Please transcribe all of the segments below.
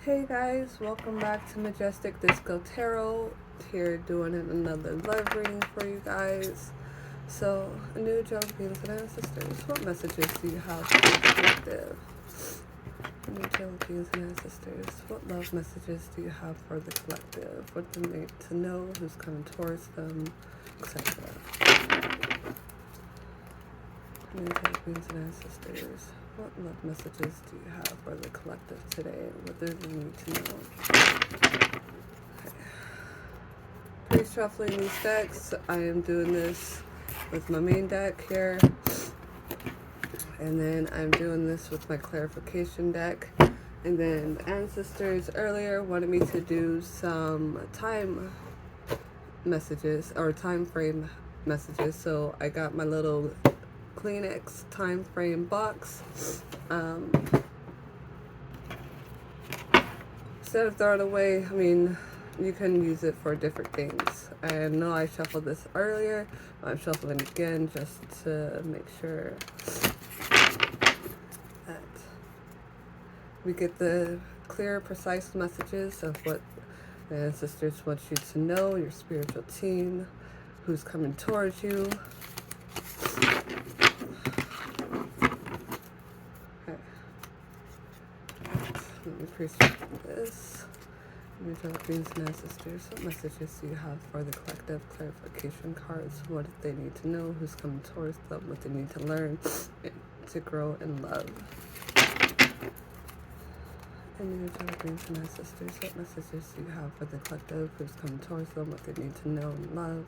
Hey guys, welcome back to Majestic Disco Tarot. Here doing another love reading for you guys. So, a new Angelic Beings and Ancestors, what messages do you have for the collective? New Angelic Beings and Ancestors, what love messages do you have for the collective? What do they need to know? Who's coming towards them? Etc. New Angelic Beings and Ancestors, what love messages do you have for the collective today? What do they need to know? Pre-shuffling these decks. I am doing this with my main deck here, and then I'm doing this with my clarification deck. And then the ancestors earlier wanted me to do some time messages or time frame messages, so I got my little Kleenex time frame box. Instead of throwing it away, I mean, you can use it for different things. I know I shuffled this earlier. I'm shuffling again just to make sure that we get the clear, precise messages of what the ancestors want you to know, your spiritual team, who's coming towards you. Okay. Let me pre-shuffle this. Angelic Beings and Ancestors, what messages do you have for the collective? Clarification cards, what they need to know, who's coming towards them, what they need to learn to grow in love. And Angelic Beings and Ancestors, what messages do you have for the collective, who's coming towards them, what they need to know and love,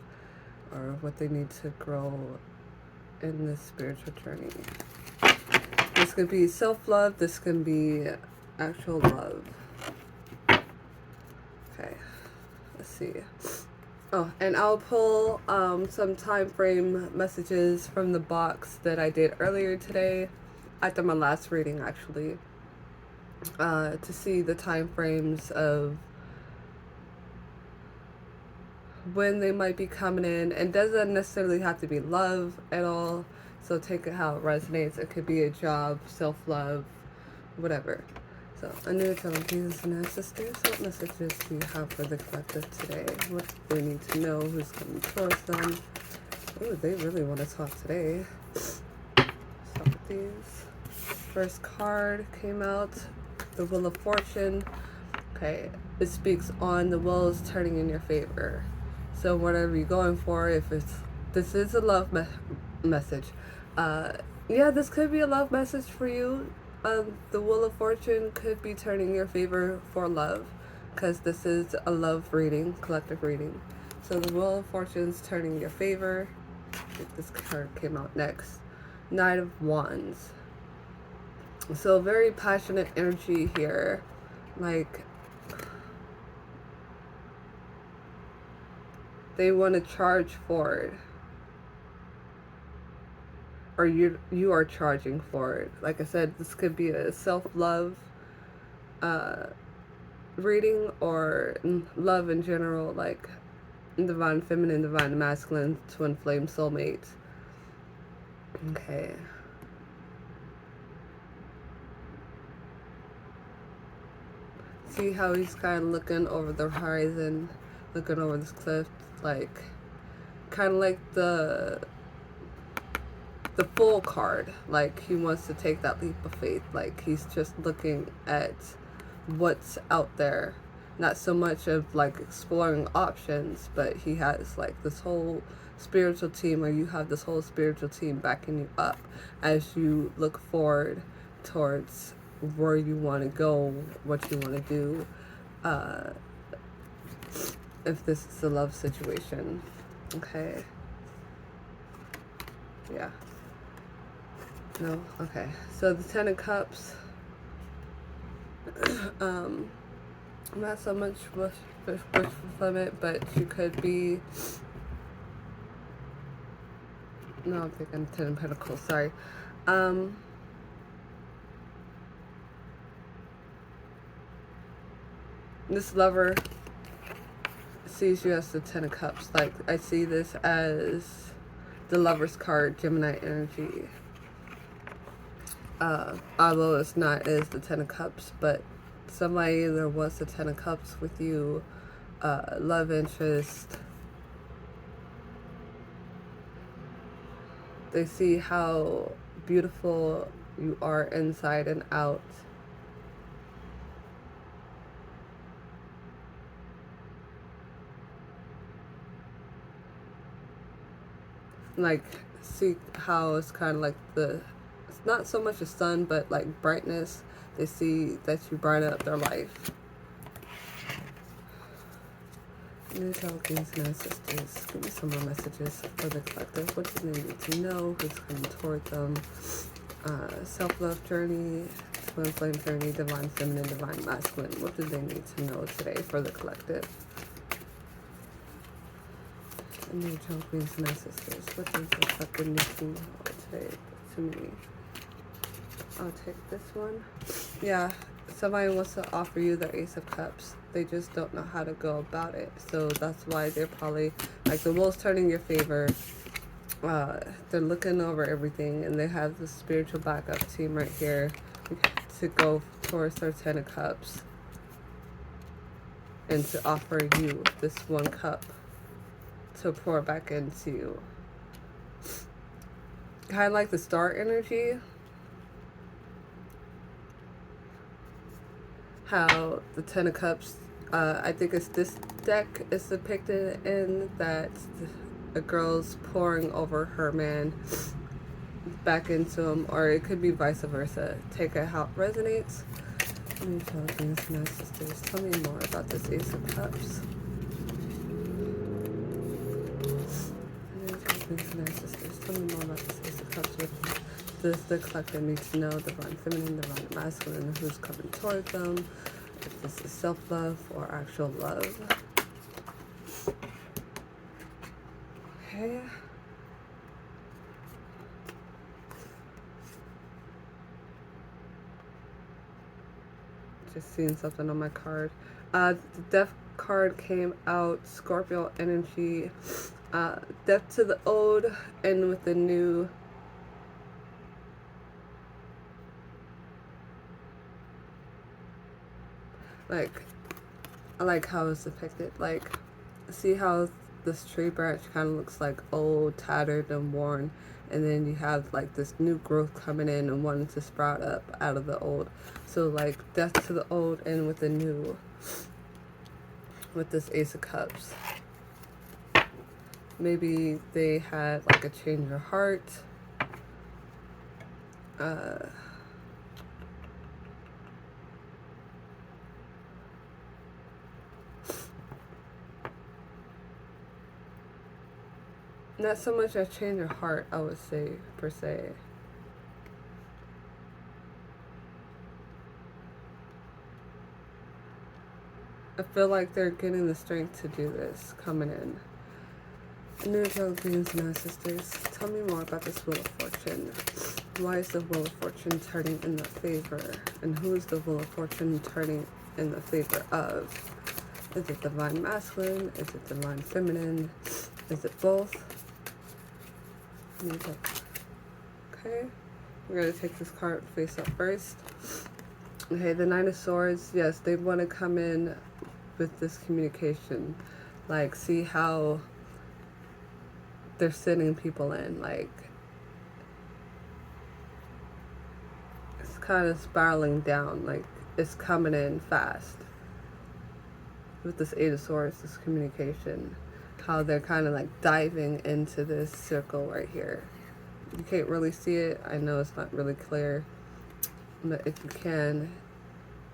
or what they need to grow in this spiritual journey. This could be self-love, this can be actual love. Okay, let's see. Oh, and I'll pull some time frame messages from the box that I did earlier today, after my last reading actually, to see the time frames of when they might be coming in. And doesn't necessarily have to be love at all, so take it how it resonates. It could be a job, self-love, whatever. So, a new Angelic Beings and Ancestors, what messages do you have for the collective today? What do they need to know? Who's coming towards them? Oh, they really want to talk today. Stop with these. First card came out, the Wheel of Fortune. Okay, it speaks on the wheel is turning in your favor. So whatever you're going for, if this is a love message. Yeah, this could be a love message for you. The Wheel of Fortune could be turning your favor for love, because this is a love reading, collective reading. So the Wheel of Fortune's turning your favor. This card came out next. Knight of Wands. So very passionate energy here. Like, they want to charge forward. Or you are charging forward. Like I said, this could be a self-love reading, or love in general, like divine feminine, divine masculine, twin flame, soulmate. Okay. See how he's kind of looking over the horizon, looking over this cliff, like kind of like the full card, like he wants to take that leap of faith, like he's just looking at what's out there, not so much of like exploring options, but he has like this whole spiritual team, or you have this whole spiritual team backing you up as you look forward towards where you want to go, what you want to do, if this is a love situation. Okay. Yeah. No? Okay. So the Ten of Cups, not so much wish fulfillment, but you could be, no, I'm thinking Ten of Pentacles, sorry. This lover sees you as the Ten of Cups. Like, I see this as the Lover's card, Gemini energy. Although it's not as the Ten of Cups, but somebody either wants the Ten of Cups with you, love interest. They see how beautiful you are inside and out. Like, see how it's kind of like it's not so much the sun, but like brightness. They see that you brighten up their life. Kings and ancestors, give me some more messages for the collective. What do they need to know? Who's coming toward them? Self-love journey, twin flame journey, divine feminine, divine masculine. What do they need to know today for the collective? Kings and ancestors, what does the collective need to know today to me? I'll take this one. Yeah, somebody wants to offer you the Ace of Cups. They just don't know how to go about it. So that's why they're probably, like, the world's turning in your favor. They're looking over everything, and they have the spiritual backup team right here to go towards their Ten of Cups and to offer you this one cup to pour back into you. Kind of like the star energy. How the Ten of Cups, I think it's this deck is depicted in that a girl's pouring over her man back into him, or it could be vice versa. Take it how it resonates. Kings and ancestors, tell me more about this Ace of Cups. Kings and ancestors, tell me more about this Ace of Cups. What does the collective need to know? Divine feminine, divine masculine, who's coming toward them? If this is self-love or actual love. Okay. Just seeing something on my card. The Death card came out. Scorpio energy. Death to the old and with the new. Like, I like how it's depicted. Like, see how this tree branch kind of looks like old, tattered, and worn. And then you have like this new growth coming in and wanting to sprout up out of the old. So like death to the old and with the new. With this Ace of Cups. Maybe they had like a change of heart. Not so much a change of heart, I would say, per se. I feel like they're getting the strength to do this coming in. Kings and ancestors, tell me more about this Wheel of Fortune. Why is the Wheel of Fortune turning in their favor? And who is the Wheel of Fortune turning in the favor of? Is it divine masculine? Is it divine feminine? Is it both? Okay, we're going to take this card face up first. Okay, the Nine of Swords, yes, they want to come in with this communication. Like, see how they're sending people in. Like, it's kind of spiraling down. Like, it's coming in fast. With this Eight of Swords, this communication. How they're kind of like diving into this circle right here. You can't really see it. I know it's not really clear. But if you can,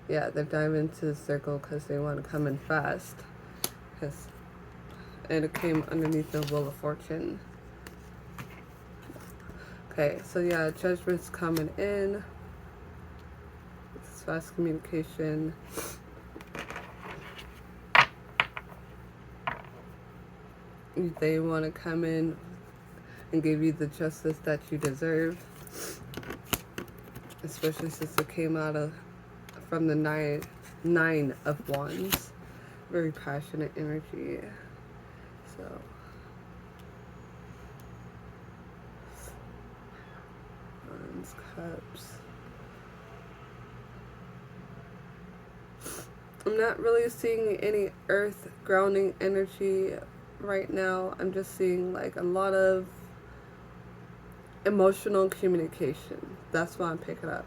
yeah, they're diving into the circle because they want to come in fast. And it came underneath the Wheel of Fortune. Okay, so yeah, Judgment's coming in. It's fast communication. They want to come in and give you the justice that you deserve. Especially since it came out from the nine of Wands. Very passionate energy. So Wands, Cups. I'm not really seeing any earth grounding energy right now. I'm just seeing like a lot of emotional communication. That's what I'm picking up.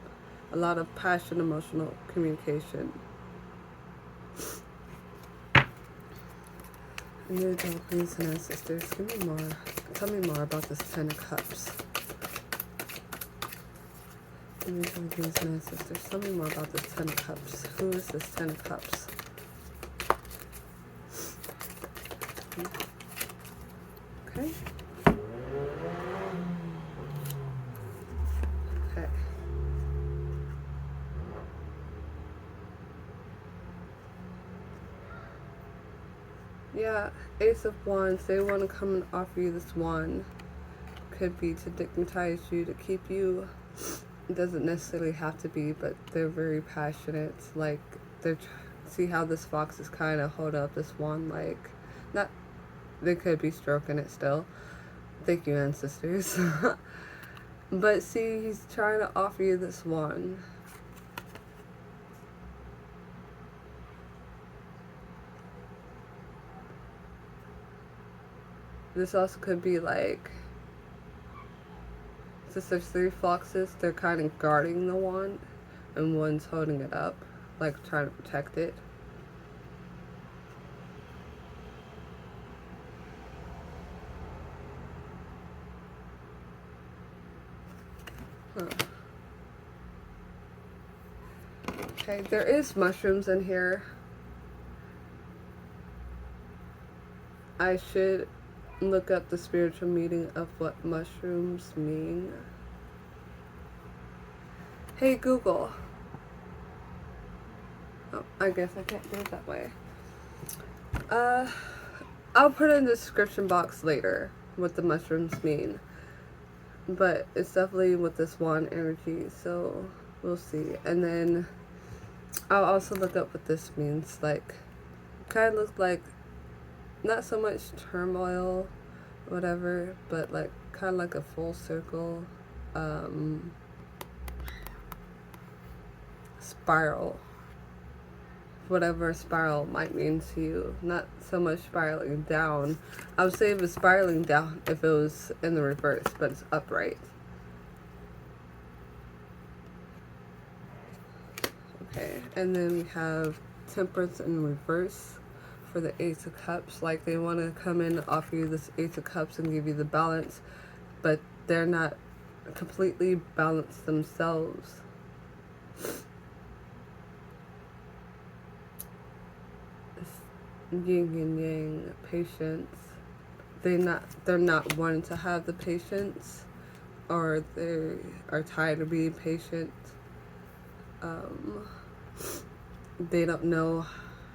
A lot of passion, emotional communication. New Japanese and ancestors, give me more. Tell me more about this Ten of Cups. New Japanese and ancestors, tell me more about this Ten of Cups. Who is this Ten of Cups? Okay. Okay. Yeah, Ace of Wands, they want to come and offer you this wand. Could be to digmatize you, to keep you. It doesn't necessarily have to be, but they're very passionate. Like, they're see how this fox is kind of hold up this wand, like, not, they could be stroking it still. Thank you, ancestors. But see, he's trying to offer you this wand. This also could be like, since there's 3 foxes, they're kind of guarding the wand, and one's holding it up, like trying to protect it. Huh. Okay, there is mushrooms in here. I should look up the spiritual meaning of what mushrooms mean. Hey Google. Oh, I guess I can't do it that way. I'll put it in the description box later what the mushrooms mean. But it's definitely with this wand energy, so we'll see. And then I'll also look up what this means. Like, kind of looks like not so much turmoil, whatever, but like kind of like a full circle spiral. Whatever spiral might mean to you. Not so much spiraling down. I would say it was spiraling down if it was in the reverse, but it's upright. Okay, and then we have Temperance in reverse for the Ace of Cups. Like, they want to come in and offer you this Ace of Cups and give you the balance, but they're not completely balanced themselves. Yin and yang, patience. They're not wanting to have the patience, or they are tired of being patient. They don't know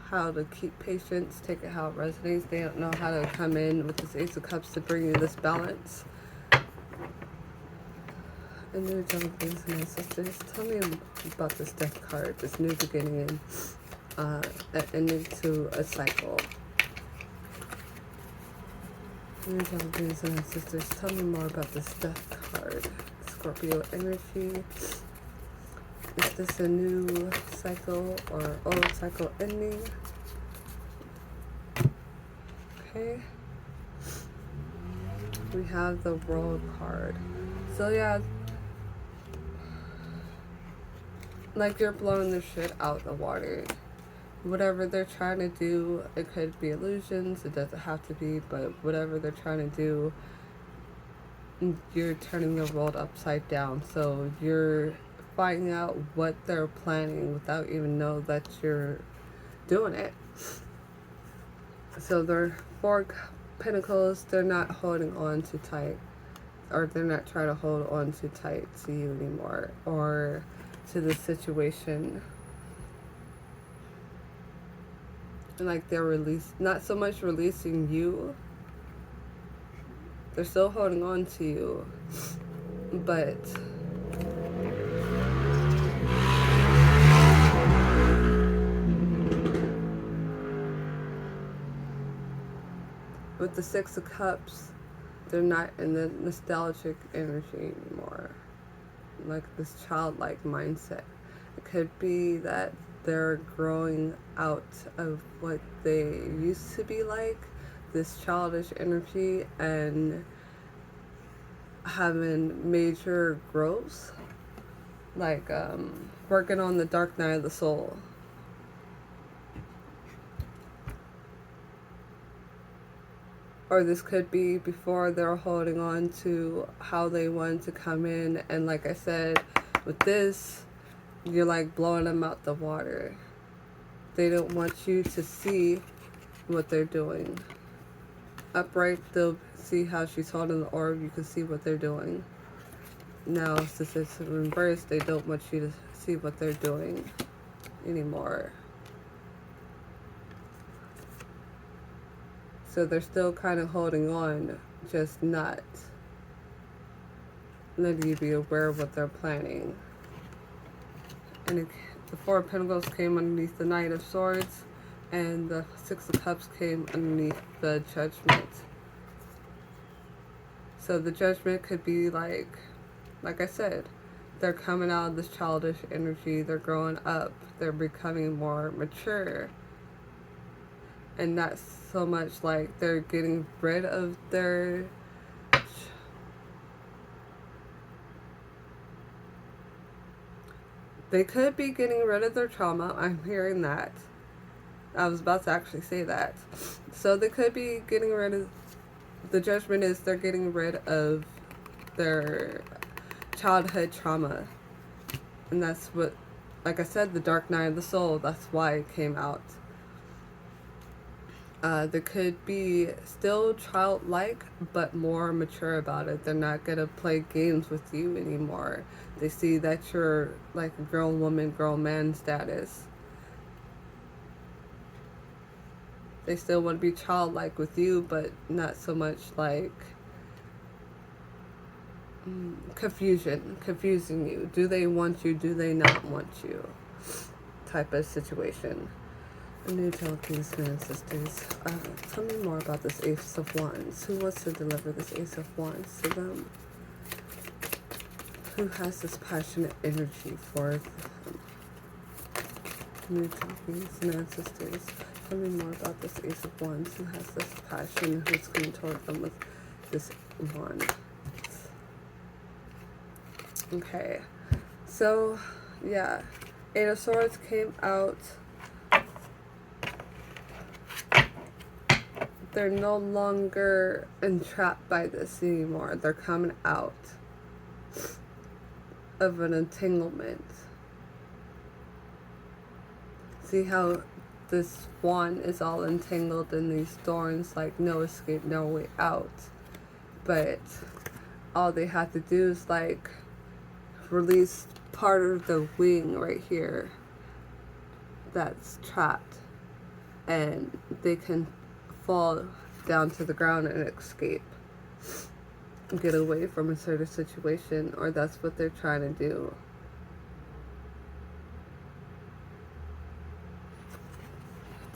how to keep patience, take it how it resonates. They don't know how to come in with this Ace of Cups to bring you this balance. And new Jonathan's and my sisters, tell me about this death card, this new beginning and ending to a cycle. New Jonathan's and my sisters, tell me more about this death card. Scorpio energy. Is this a new cycle or old cycle ending? Okay. We have the World card. So yeah, like, you're blowing the shit out the water. Whatever they're trying to do, it could be illusions, it doesn't have to be, but whatever they're trying to do, you're turning the world upside down. So you're finding out what they're planning without even know that you're doing it. So they're 4 pentacles, they're not holding on too tight, or they're not trying to hold on too tight to you anymore, or to the situation. And like, they're not so much releasing you, they're still holding on to you, but with the 6 of Cups, they're not in the nostalgic energy anymore. Like, this childlike mindset. It could be that they're growing out of what they used to be like, this childish energy, and having major growths, like working on the dark night of the soul. Or this could be before they're holding on to how they want to come in, and like I said, with this, you're like blowing them out the water. They don't want you to see what they're doing. Upright, they'll see how she's holding the orb, you can see what they're doing. Now, since it's in reverse, they don't want you to see what they're doing anymore. So they're still kind of holding on, just not letting you be aware of what they're planning. And the Four of Pentacles came underneath the Knight of Swords, and the Six of Cups came underneath the Judgment. So the Judgment could be like I said, they're coming out of this childish energy, they're growing up, they're becoming more mature. And not so much like they're getting rid of their they could be getting rid of their trauma. I'm hearing that. I was about to actually say that. So they could be getting rid of, the Judgment is they're getting rid of their childhood trauma. And that's what, like I said, the Dark Night of the Soul, that's why it came out. They could be still childlike, but more mature about it. They're not going to play games with you anymore. They see that you're like a grown woman, grown man status. They still want to be childlike with you, but not so much like confusing you. Do they want you? Do they not want you? Type of situation. A new Kings and sisters. Tell me more about this Ace of Wands. Who wants to deliver this Ace of Wands to them? Who has this passionate energy for them? New Kings and sisters. Tell me more about this Ace of Wands. Who has this passion? Who's coming toward them with this wand? Okay. So, yeah. Eight of Swords came out. They're no longer entrapped by this anymore. They're coming out of an entanglement. See how this wand is all entangled in these thorns, like no escape, no way out. But all they have to do is like release part of the wing right here that's trapped, and they can fall down to the ground and escape, get away from a certain situation, or that's what they're trying to do.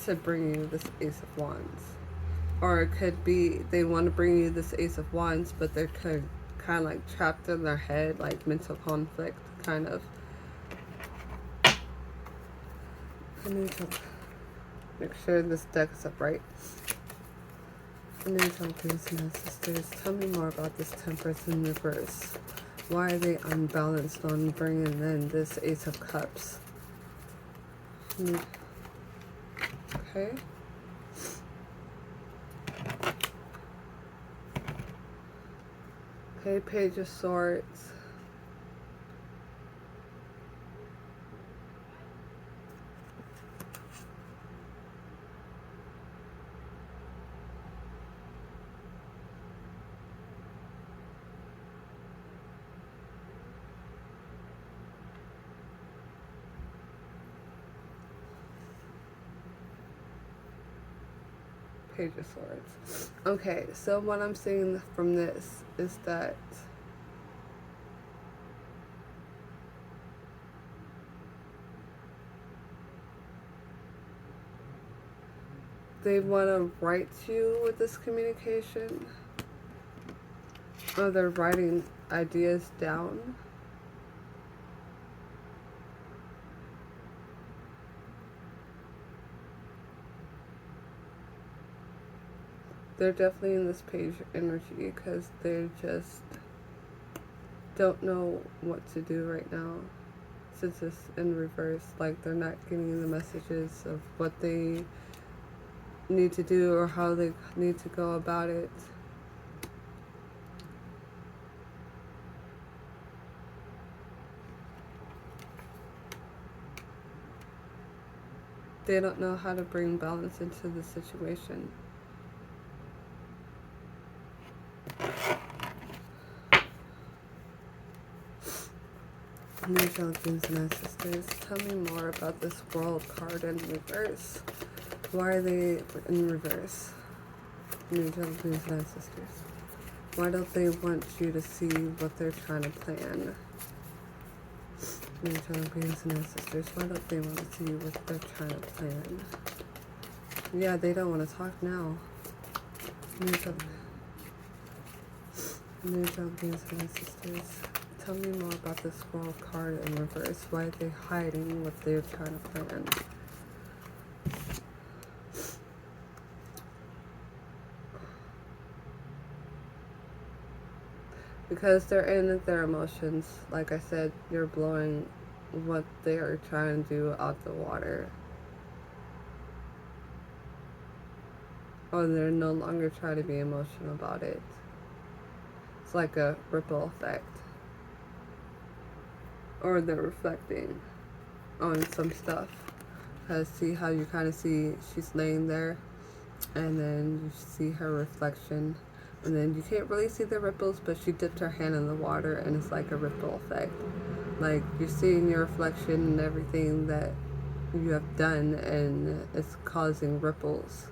To bring you this Ace of Wands. Or it could be they want to bring you this Ace of Wands, but they're kind of like trapped in their head, like mental conflict, kind of. I need to make sure this deck is upright. New Kings and sisters, tell me more about this Temperance in reverse. Why are they unbalanced on bringing in this Ace of Cups? Okay. Okay, Page of Swords. Page of Swords. Okay, so what I'm seeing from this is that they want to write you with this communication, or they're writing ideas down. They're definitely in this page energy because they just don't know what to do right now. Since it's in reverse, like they're not getting the messages of what they need to do or how they need to go about it. They don't know how to bring balance into the situation. New Philippines and ancestors, tell me more about this World card in reverse. Why are they in reverse? New Philippines and ancestors. Why don't they want you to see what they're trying to plan? New Philippines and ancestors, why don't they want to see what they're trying to plan? Yeah, they don't want to talk now. New Philippines and ancestors. Tell me more about this World card in reverse. Why are they hiding what they're trying to plan? Because they're in their emotions. Like I said, you're blowing what they are trying to do out the water. Or they're no longer trying to be emotional about it. It's like a ripple effect. Or they're reflecting on some stuff. Because see how you kind of see she's laying there and then you see her reflection and then you can't really see the ripples, but she dipped her hand in the water and it's like a ripple effect. Like you're seeing your reflection and everything that you have done and it's causing ripples.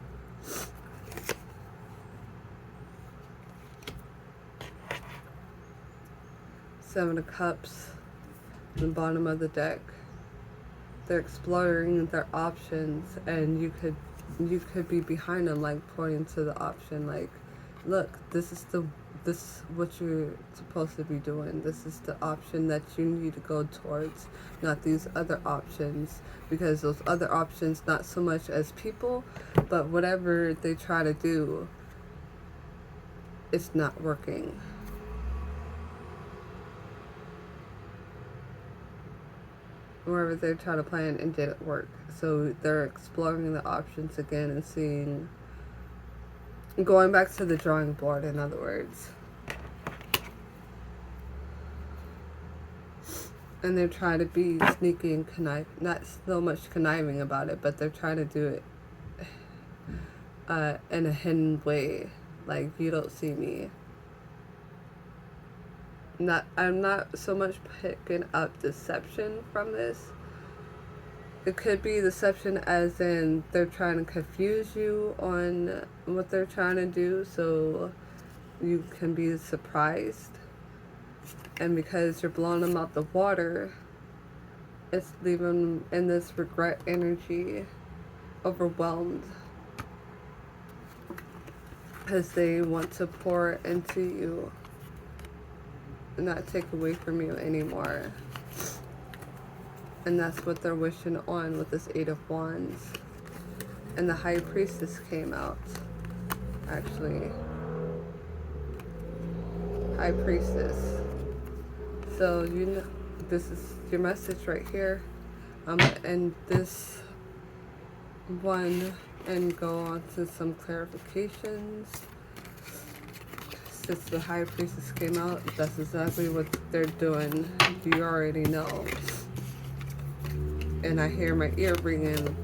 Seven of Cups, the bottom of the deck. They're exploring their options and you could be behind them, like pointing to the option, like, look, this is what you're supposed to be doing. This is the option that you need to go towards, not these other options, because those other options, not so much as people, but whatever they try to do, it's not working. Wherever they're trying to plan and didn't work. So they're exploring the options again and seeing, going back to the drawing board, in other words. And they're trying to be sneaky and connive, not so much conniving about it, but they're trying to do it in a hidden way, like you don't see me. I'm not so much picking up deception from this. It could be deception as in they're trying to confuse you on what they're trying to do so you can be surprised. And because you're blowing them out the water, it's leaving them in this regret energy, overwhelmed. Because they want to pour into you and not take away from you anymore. And that's what they're wishing on with this Eight of Wands. And the High Priestess came out, actually. High Priestess. So, you know, this is your message right here. And this one, and go on to some clarifications. Since the High Priestess came out, that's exactly what they're doing. You already know. And I hear my ear ringing,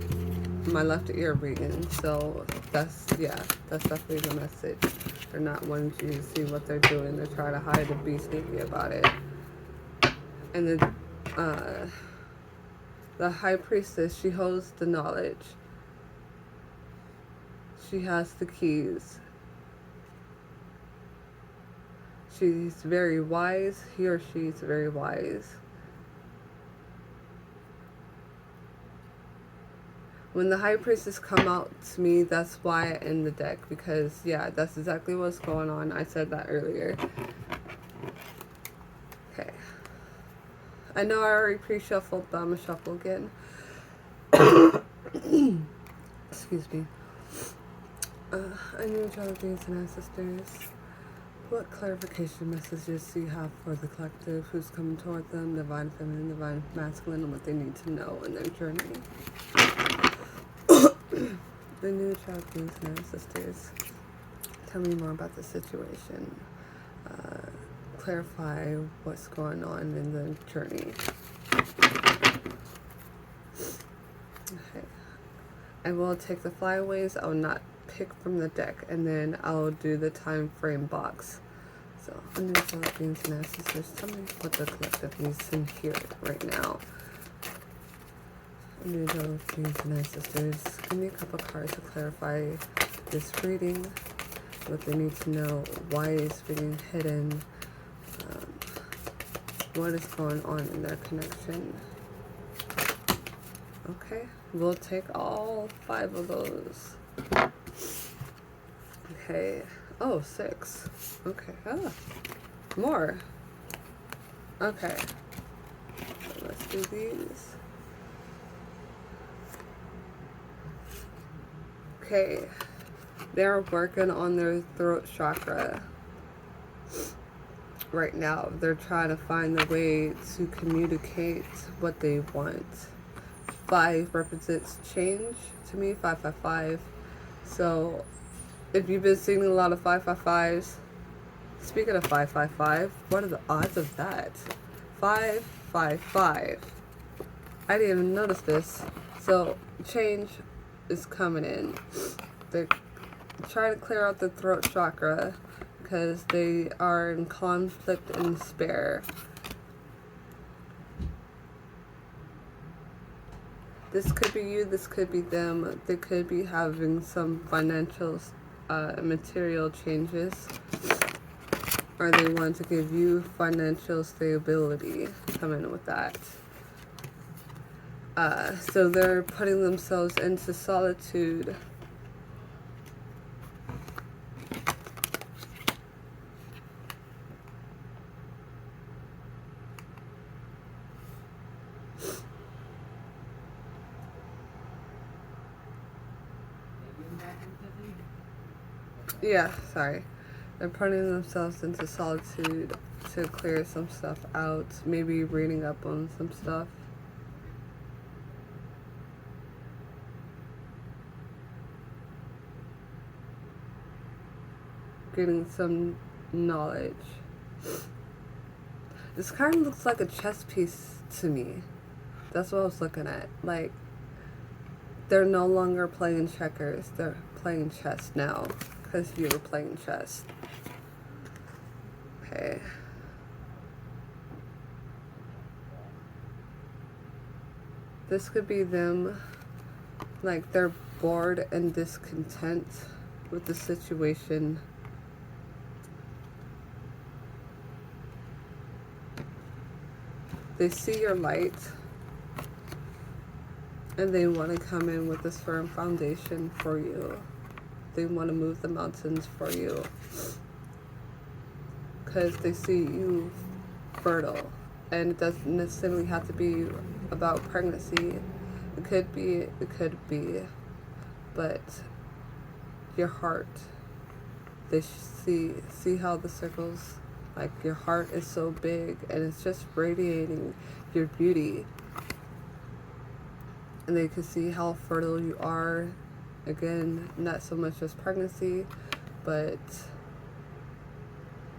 my left ear ringing. So that's definitely the message. They're not wanting you to see what they're doing. They're trying to hide and be sneaky about it. And then the High Priestess, she holds the knowledge. She has the keys. She's very wise. He or she's very wise. When the High Priestess come out to me, that's why I end the deck. Because, yeah, that's exactly what's going on. I said that earlier. Okay. I know I already pre-shuffled, but I'm going to shuffle again. Excuse me. I need y'all beings and ancestors. What clarification messages do you have for the collective who's coming toward them, divine feminine, divine masculine, and what they need to know in their journey? The new child beings and ancestors. Tell me more about the situation. Clarify what's going on in the journey. Okay. I will take the flyaways. I will not pick from the deck, and then I'll do the time frame box. So, under the beings and ancestors, tell me what the collective needs to hear right now. Under the beings and ancestors, give me a couple cards to clarify this reading, what they need to know, why it's being hidden, what is going on in their connection. Okay, we'll take all 5 of those. Okay. Oh, 6. Okay. Ah, more. Okay. So let's do these. Okay. They're working on their throat chakra right now. They're trying to find a way to communicate what they want. 5 represents change to me, 555. So if you've been seeing a lot of 555s, speaking of 555, what are the odds of that? 555. I didn't even notice this. So change is coming in. They're trying to clear out the throat chakra because they are in conflict and despair. This could be you, this could be them. They could be having some financial, material changes, or they want to give you financial stability. Come in with that. So they're putting themselves into solitude. Yeah, sorry. They're putting themselves into solitude to clear some stuff out. Maybe reading up on some stuff. Getting some knowledge. This card looks like a chess piece to me. That's what I was looking at. Like, they're no longer playing checkers. They're playing chess now. Because you were playing chess. Okay. This could be them. Like, they're bored and discontent with the situation. They see your light. And they want to come in with this firm foundation for you. They want to move the mountains for you. Because they see you fertile. And it doesn't necessarily have to be about pregnancy. It could be. But your heart, they see how the circles, like your heart is so big and it's just radiating your beauty. And they can see how fertile you are. Again, not so much as pregnancy, but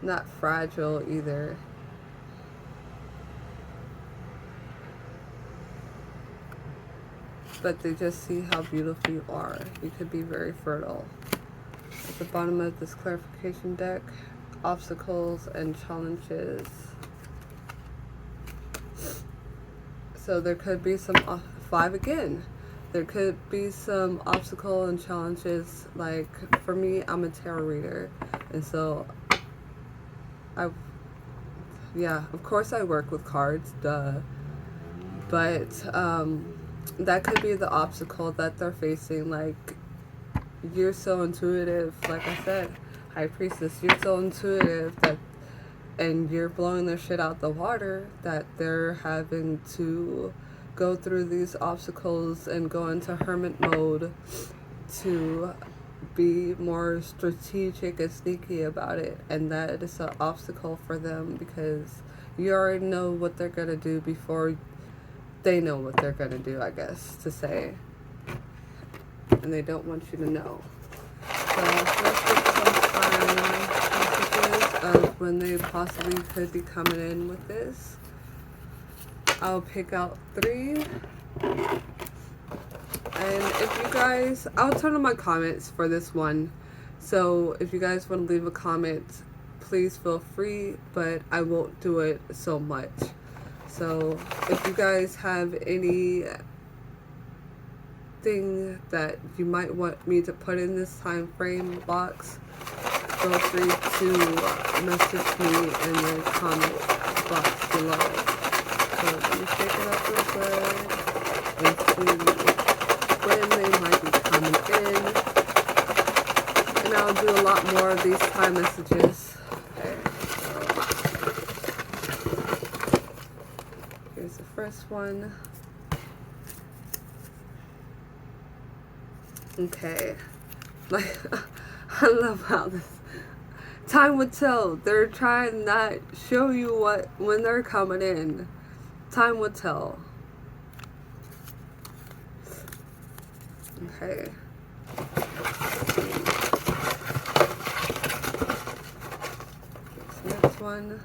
not fragile either. But they just see how beautiful you are. You could be very fertile. At the bottom of this clarification deck, obstacles and challenges. So there could be some 5 again. There could be some obstacle and challenges. Like for me, I'm a tarot reader, and so of course I work with cards, duh. But that could be the obstacle that they're facing. Like, you're so intuitive, like I said, High Priestess, you're so intuitive that, and you're blowing their shit out the water, that they're having to go through these obstacles and go into hermit mode to be more strategic and sneaky about it, and that is an obstacle for them because you already know what they're gonna do before they know what they're gonna do, I guess, to say, and they don't want you to know. So let's get some time messages of when they possibly could be coming in with this. I'll pick out 3. And if you guys, I'll turn on my comments for this one. So if you guys want to leave a comment, please feel free, but I won't do it so much. So if you guys have any thing that you might want me to put in this time frame box, feel free to message me in the comment box below. So let me shake it up real good and see when they might be coming in. And I'll do a lot more of these time messages. Okay, so here's the first one. Okay, like, I love how this, time would tell. They're trying to not show you when they're coming in. Time would tell. Okay. This next one.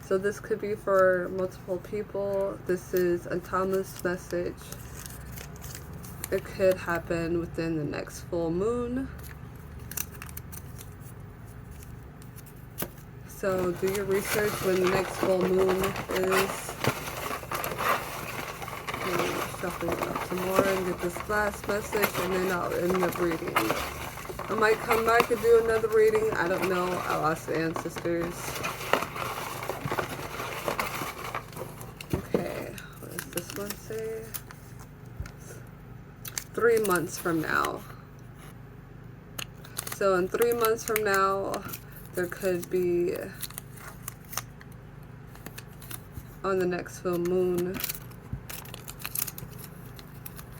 So this could be for multiple people. This is a timeless message. It could happen within the next full moon. So do your research when the next full moon is. Shuffle it up some more and get this last message, and then I'll end up reading. I might come back and do another reading. I don't know. I'll ask the ancestors. Okay, what does this one say? 3 months from now. So in 3 months from now, there could be on the next full moon,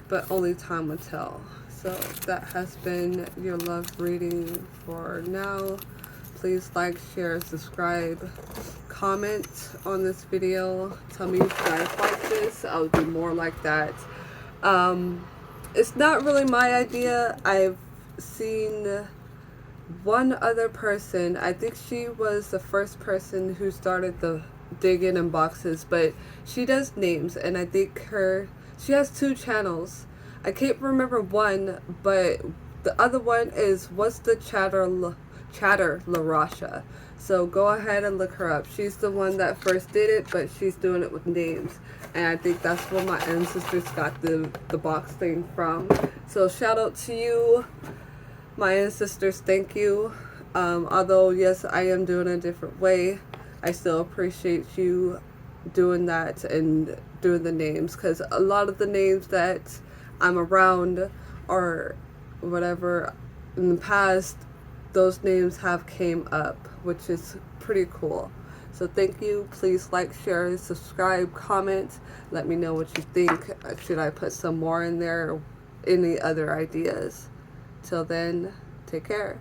but only time will tell. So that has been your love reading for now. Please like, share, subscribe, comment on this video. Tell me if you guys like this. I'll do more like that. It's not really my idea. I've seen one other person. I think she was the first person who started the digging in boxes, but she does names, and I think she has 2 channels. I can't remember one, but the other one is What's the Chatter LaRasha. So go ahead and look her up. She's the one that first did it, but she's doing it with names. And I think that's where my ancestors got the box thing from. So shout out to you, my ancestors. Thank you. Although, yes, I am doing it a different way, I still appreciate you doing that and doing the names, because a lot of the names that I'm around or whatever in the past, those names have came up, which is pretty cool. So thank you. Please like, share, subscribe, comment. Let me know what you think. Should I put some more in there or any other ideas? Till then, take care.